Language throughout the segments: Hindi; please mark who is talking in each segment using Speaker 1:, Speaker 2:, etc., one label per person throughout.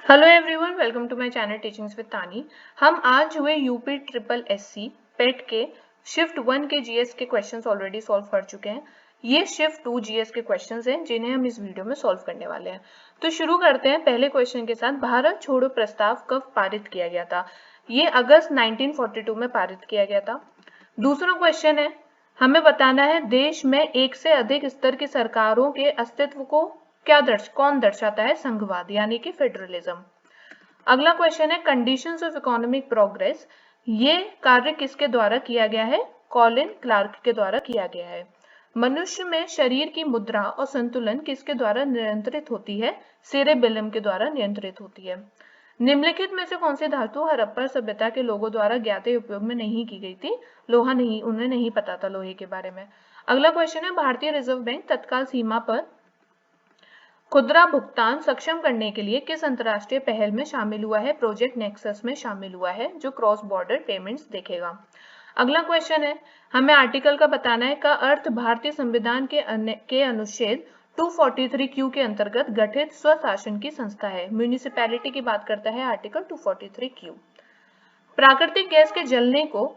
Speaker 1: Hello everyone, welcome to my channel teachings with Tani. हम आज हुए यूपी ट्रिपल एससी पेट के शिफ्ट 1 के जीएस के क्वेश्चंस ऑलरेडी सॉल्व कर चुके हैं। ये शिफ्ट 2 जीएस के क्वेश्चंस हैं जिन्हें हम इस वीडियो में सॉल्व करने वाले हैं। तो शुरू करते हैं पहले क्वेश्चन के साथ। भारत छोड़ो प्रस्ताव कब पारित किया गया था? ये अगस्त 1942 में पारित किया गया था। दूसरा क्वेश्चन है, हमें बताना है देश में एक से अधिक स्तर की सरकारों के अस्तित्व को कौन दर्शाता है? संघवाद यानी कि फेडरलिज्म। अगला क्वेश्चन है, कंडीशंस ऑफ इकोनॉमिक प्रोग्रेस, ये कार्य किसके द्वारा किया गया है? कॉलिन क्लार्क के द्वारा किया गया है। मनुष्य में शरीर की मुद्रा और संतुलन किसके द्वारा नियंत्रित होती है? सेरेबेलम के द्वारा नियंत्रित होती है। निम्नलिखित में से कौन सी धातु हड़प्पा सभ्यता के लोगों द्वारा ज्ञात उपयोग में नहीं की गई थी? लोहा नहीं, उन्हें नहीं पता था लोहे के बारे में। अगला क्वेश्चन है, भारतीय रिजर्व बैंक तत्काल सीमा पर खुदरा भुगतान सक्षम करने के लिए किस अंतरराष्ट्रीय पहल में शामिल हुआ है? प्रोजेक्ट नेक्सस में शामिल हुआ है, जो क्रॉस बॉर्डर पेमेंट्स देखेगा। अगला क्वेश्चन है, हमें आर्टिकल का बताना है का अर्थ भारतीय संविधान के अनुच्छेद 243 के अंतर्गत गठित स्वशासन की संस्था है। म्यूनिसिपैलिटी की बात करता है आर्टिकल 243। प्राकृतिक गैस के जलने को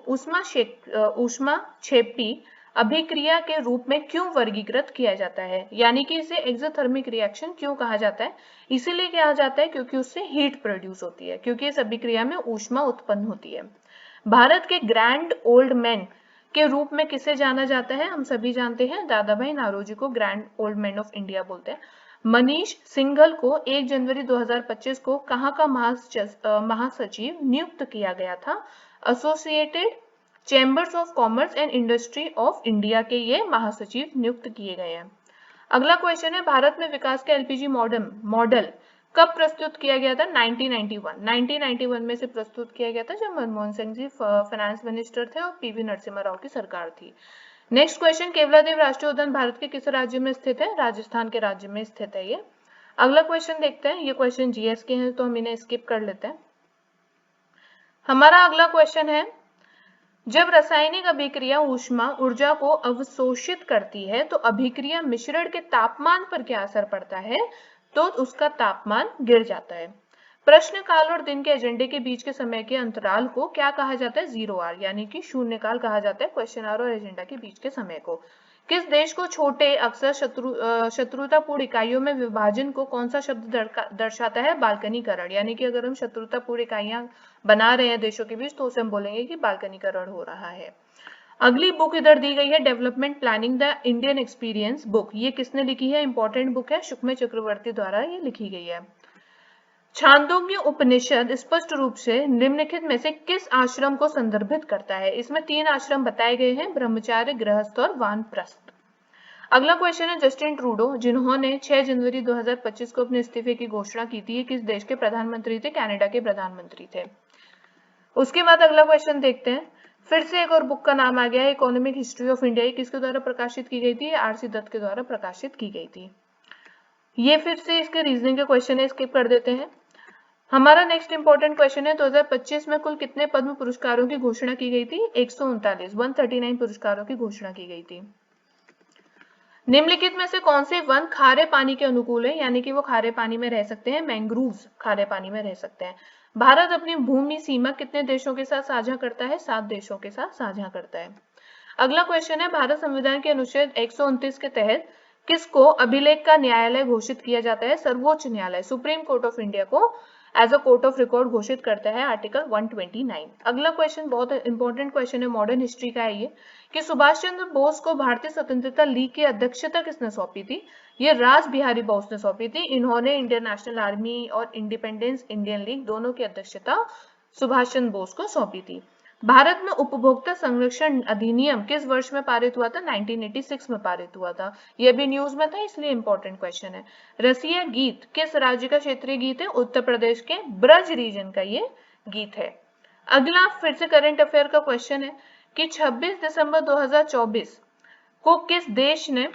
Speaker 1: ऊष्माक्षेपी अभिक्रिया के रूप में क्यों वर्गीकृत किया जाता है? यानी कि इसे एक्सोथर्मिक रिएक्शन क्यों कहा जाता है? इसीलिए कहा जाता है क्योंकि उससे हीट प्रोड्यूस होती है, क्योंकि इस अभिक्रिया में ऊष्मा उत्पन्न होती है। भारत के ग्रैंड ओल्ड मैन के रूप में किसे जाना जाता है? हम सभी जानते हैं, दादा भाई नारोजी को grand old man of India बोलते हैं। मनीष सिंघल को 1 जनवरी 2025 को कहाँ का महासचिव नियुक्त किया गया था? Associated chambers of commerce and industry of India के ये महासचिव नियुक्त किए गए हैं। अगला क्वेश्चन है, भारत में विकास का एलपीजी मॉडल कब प्रस्तुत किया गया था? 1991 में से प्रस्तुत किया गया था, जब मनमोहन सिंह जी फाइनेंस मिनिस्टर थे और पीवी नरसिम्हा राव की सरकार थी। नेक्स्ट क्वेश्चन, केवलादेव राष्ट्रीय उद्यान भारत के किस राज्य में स्थित है? राजस्थान के राज्य में स्थित है ये। अगला क्वेश्चन देखते हैं, ये क्वेश्चन जीएस के हैं तो हम इन्हें स्किप कर लेते हैं। हमारा अगला क्वेश्चन है, जब रासायनिक अभिक्रिया ऊष्मा ऊर्जा को अवशोषित करती है तो अभिक्रिया मिश्रण के तापमान पर क्या असर पड़ता है? तो उसका तापमान गिर जाता है। प्रश्न काल और दिन के एजेंडे के बीच के समय के अंतराल को क्या कहा जाता है? 0 आवर यानी कि शून्य काल कहा जाता है क्वेश्चन आवर और एजेंडा के बीच के समय को। किस देश को छोटे अक्सर शत्रुतापूर्ण इकाइयों में विभाजन को कौन सा शब्द दर्शाता है? बाल्कनीकरण। यानी कि अगर हम शत्रुतापूर्ण इकाइयां बना रहे हैं देशों के बीच तो उसे हम बोलेंगे कि बाल्कनीकरण हो रहा है। अगली बुक इधर दी गई है, development planning the Indian experience book. ये किसने लिखी है? इंपॉर्टेंट बुक है, शुक्ल चक्रवर्ती द्वारा ये लिखी गई है। छांदोग्य उपनिषद स्पष्ट रूप से निम्नलिखित में से किस आश्रम को संदर्भित करता है? इसमें 3 आश्रम बताए गए हैं, ब्रह्मचार्य, गृहस्थ और वानप्रस्थ। अगला क्वेश्चन है, जस्टिन ट्रूडो जिन्होंने 6 जनवरी 2025 को अपने इस्तीफे की घोषणा की थी, किस देश के प्रधानमंत्री थे? कनाडा के प्रधानमंत्री थे। उसके बाद अगला क्वेश्चन देखते हैं, फिर से एक और बुक का नाम आ गया है, इकोनॉमिक हिस्ट्री ऑफ इंडिया। किसके द्वारा प्रकाशित की गई थी? आरसी दत्त के द्वारा प्रकाशित की गई थी। ये फिर से इसके रीजनिंग के क्वेश्चन है, स्किप कर देते हैं। हमारा नेक्स्ट इंपॉर्टेंट क्वेश्चन है, 2025 में कुल कितने पद्म पुरस्कारों की घोषणा की गई थी? 139 पुरस्कारों की घोषणा की गई थी। निम्नलिखित में से कौन से वन खारे पानी के अनुकूल है? यानी कि वो खारे पानी में रह सकते हैं, मैंग्रोव्स खारे पानी में रह सकते हैं। भारत अपनी भूमि सीमा कितने देशों के साथ साझा करता है? 7 देशों के साथ साझा करता है। अगला क्वेश्चन है, भारत संविधान के अनुच्छेद 129 के तहत किसको अभिलेख का न्यायालय घोषित किया जाता है? सर्वोच्च न्यायालय, सुप्रीम कोर्ट ऑफ इंडिया को as a court of record घोषित करता है, आर्टिकल 129। अगला क्वेश्चन बहुत इंपॉर्टेंट क्वेश्चन है, मॉडर्न हिस्ट्री का है ये, कि सुभाष चंद्र बोस को भारतीय स्वतंत्रता लीग की अध्यक्षता किसने सौंपी थी? ये राज बिहारी बोस ने सौंपी थी। इन्होंने इंडियन नेशनल आर्मी और इंडिपेंडेंस इंडियन लीग दोनों की अध्यक्षता सुभाष चंद्र बोस को सौंपी थी। भारत में उपभोक्ता संरक्षण अधिनियम किस वर्ष में पारित हुआ था? 1986 में पारित हुआ था। यह भी न्यूज में था, इसलिए इंपॉर्टेंट क्वेश्चन है। रसिया गीत किस राज्य का क्षेत्रीय गीत है? उत्तर प्रदेश के ब्रज रीजन का ये गीत है। अगला फिर से करंट अफेयर का क्वेश्चन है कि 26 दिसंबर 2024 को किस देश ने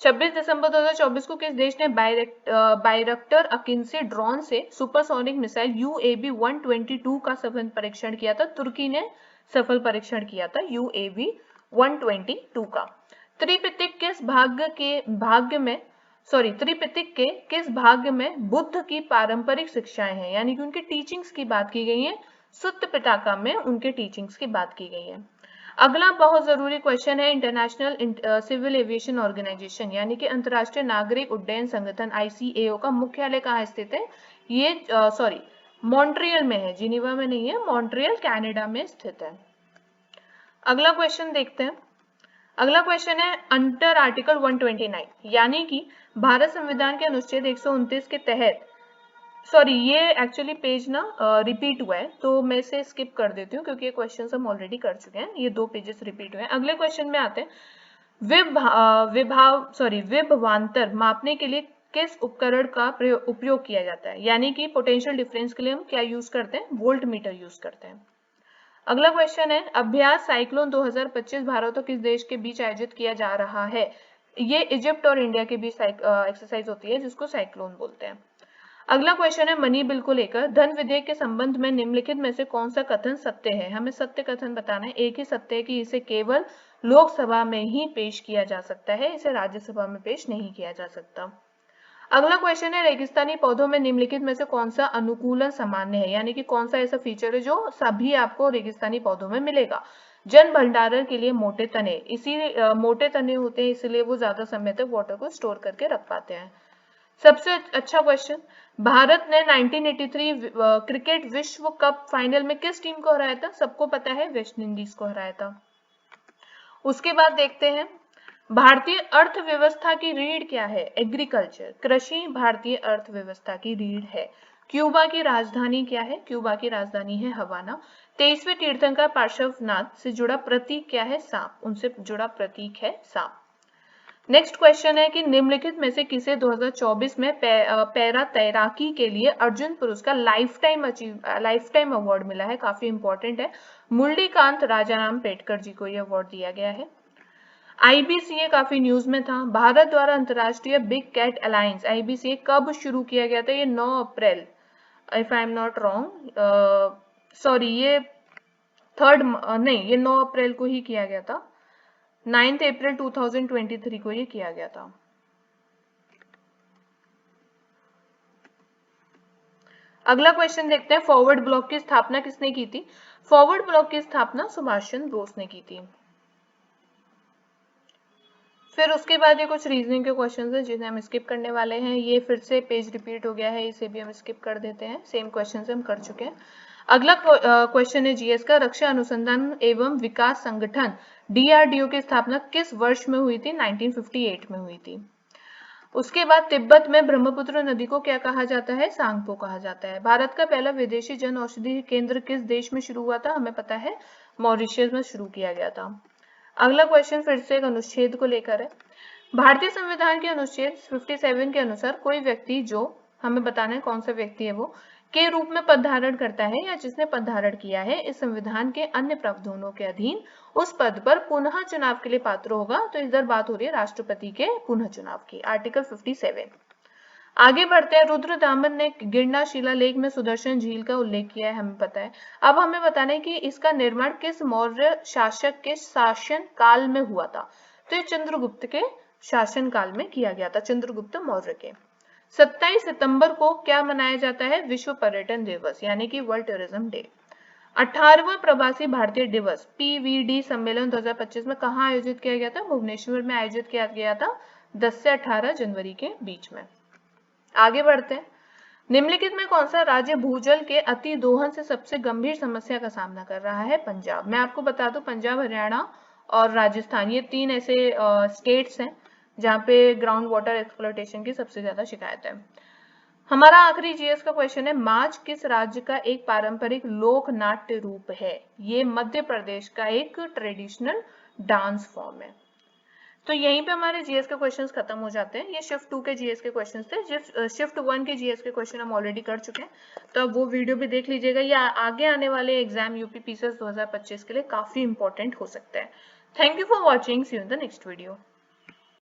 Speaker 1: 26 दिसंबर 2024 को किस देश ने बायरक्टर अकिंसे ड्रोन से सुपरसोनिक मिसाइल UAV 122 का सफल परीक्षण किया था? तुर्की ने सफल परीक्षण किया था UAV 122 का। त्रिपिटक किस भाग में त्रिपिटक के किस भाग में बुद्ध की पारंपरिक शिक्षाएं हैं, यानी कि उनकी टीचिंग्स की बात की गई है। सुत्त पिटाका में उनके टीचिंग्स की बात की गई है। अगला बहुत जरूरी क्वेश्चन है, इंटरनेशनल सिविल एविएशन ऑर्गेनाइजेशन यानी कि अंतर्राष्ट्रीय नागरिक उड्डयन संगठन ICAO का मुख्यालय कहाँ स्थित है? ये मॉन्ट्रियल में है, जिनीवा में नहीं है, मॉन्ट्रियल कनाडा में स्थित है। अगला क्वेश्चन देखते हैं। अगला क्वेश्चन है अंडर आर्टिकल 129 यानी कि भारत संविधान के अनुच्छेद 129 के तहत, ये एक्चुअली पेज ना रिपीट हुआ है तो मैं इसे स्किप कर देती हूँ क्योंकि ये क्वेश्चन हम ऑलरेडी कर चुके हैं, ये 2 पेजेस रिपीट हुए हैं। अगले क्वेश्चन में आते हैं। विभवांतर मापने के लिए किस उपकरण का उपयोग किया जाता है, यानी कि पोटेंशियल डिफरेंस के लिए हम क्या यूज करते हैं? वोल्ट मीटर यूज करते हैं। अगला क्वेश्चन है अभ्यास साइक्लोन 2025 भारत और किस देश के बीच आयोजित किया जा रहा है? ये इजिप्ट और इंडिया के बीच एक्सरसाइज होती है जिसको साइक्लोन बोलते हैं। अगला क्वेश्चन है मनी बिल को लेकर, धन विधेयक के संबंध में निम्नलिखित में से कौन सा कथन सत्य है? हमें सत्य कथन बताना है। एक ही सत्य है कि इसे केवल लोकसभा में ही पेश किया जा सकता है, इसे राज्यसभा में पेश नहीं किया जा सकता। अगला क्वेश्चन है रेगिस्तानी पौधों में निम्नलिखित में से कौन सा अनुकूलन सामान्य है, यानी कि कौन सा ऐसा फीचर है जो सभी आपको रेगिस्तानी पौधों में मिलेगा? जन भंडारण के लिए मोटे तने, मोटे तने होते हैं इसलिए वो ज्यादा समय तक वाटर को स्टोर करके रख पाते हैं। सबसे अच्छा क्वेश्चन, भारत ने 1983 क्रिकेट विश्व कप फाइनल में किस टीम को हराया था? सबको पता है, वेस्ट इंडीज को हराया था। उसके बाद देखते हैं भारतीय अर्थव्यवस्था की रीढ़ क्या है? एग्रीकल्चर, कृषि भारतीय अर्थव्यवस्था की रीढ़ है। क्यूबा की राजधानी क्या है? क्यूबा की राजधानी है हवाना। 23वें तीर्थंकर पार्श्वनाथ से जुड़ा प्रतीक क्या है? सांप, उनसे जुड़ा प्रतीक है सांप। नेक्स्ट क्वेश्चन है कि निम्नलिखित में से किसे 2024 में पैरा तैराकी के लिए अर्जुन पुरस्कार लाइफ टाइम अवार्ड मिला है? काफी इंपॉर्टेंट है। मुरलीकांत राजाराम पेटकर जी को यह अवार्ड दिया गया है। IBCA काफी न्यूज में था। भारत द्वारा अंतरराष्ट्रीय बिग कैट अलायंस IBCA कब शुरू किया गया था? ये 9 अप्रैल, if I am not wrong, ये 9 अप्रैल को ही किया गया था। 9 अप्रैल 2023 को ये किया गया था। अगला क्वेश्चन देखते हैं, फॉरवर्ड ब्लॉक की स्थापना किसने की थी? फॉरवर्ड ब्लॉक की स्थापना सुभाष चंद्र बोस ने की थी। फिर उसके बाद ये कुछ रीजनिंग के क्वेश्चंस हैं जिन्हें हम स्किप करने वाले हैं। ये फिर से पेज रिपीट हो गया है, इसे भी हम स्किप कर देते हैं, सेम क्वेश्चन हम कर चुके हैं। अगला क्वेश्चन है GS का, रक्षा अनुसंधान एवं विकास संगठन DRDO की स्थापना किस वर्ष में हुई थी? 1958 में हुई थी। उसके बाद तिब्बत में ब्रह्मपुत्र नदी को क्या कहा जाता है? सांगपो कहा जाता है। भारत का पहला विदेशी जन औषधि केंद्र किस देश में शुरू हुआ था? हमें पता है, मॉरिशस में शुरू किया गया था। अगला क्वेश्चन फिर से एक अनुच्छेद को लेकर है। भारतीय संविधान के अनुच्छेद 57 के अनुसार कोई व्यक्ति, जो हमें बताना है कौन सा व्यक्ति है वो, के रूप में पद धारण करता है या जिसने पद धारण किया है, इस संविधान के अन्य प्रावधानों के अधीन उस पद पर पुनः चुनाव के लिए पात्र होगा। तो इधर बात हो रही है राष्ट्रपति के पुनः चुनाव की, आर्टिकल 57। आगे बढ़ते हैं, रुद्रदामन ने गिरना शिलालेख में सुदर्शन झील का उल्लेख किया है, हमें पता है। अब हमें बताना है कि इसका निर्माण किस मौर्य शासक के शासन काल में हुआ था? तो ये चंद्रगुप्त के शासन काल में किया गया था, चंद्रगुप्त मौर्य के। 27 सितंबर को क्या मनाया जाता है? विश्व पर्यटन दिवस, यानी कि वर्ल्ड टूरिज्म डे। 18वां प्रवासी भारतीय दिवस PVD सम्मेलन 2025 में कहाँ आयोजित किया गया था? भुवनेश्वर में आयोजित किया गया था 10 से 18 जनवरी के बीच में। आगे बढ़ते हैं, निम्नलिखित में कौन सा राज्य भूजल के अति दोहन से सबसे गंभीर समस्या का सामना कर रहा है? पंजाब। मैं आपको बता दूं, पंजाब, हरियाणा और राजस्थान, ये 3 ऐसे स्टेट्स हैं जहाँ पे ग्राउंड वाटर एक्सप्लॉयटेशन की सबसे ज्यादा शिकायत है। हमारा आखिरी GS का क्वेश्चन है, माच किस राज्य का एक पारंपरिक लोक नाट्य रूप है? ये मध्य प्रदेश का एक ट्रेडिशनल डांस फॉर्म है। तो यहीं पे हमारे GS के क्वेश्चंस खत्म हो जाते हैं। ये शिफ्ट 2 के GS के क्वेश्चंस थे। शिफ्ट 1 के GS के क्वेश्चन हम ऑलरेडी कर चुके हैं, तो अब वो वीडियो भी देख लीजिएगा। या आगे आने वाले एग्जाम UP PCS 2025 के लिए काफी इंपॉर्टेंट हो सकता है। Thank you for watching, see you in the next video.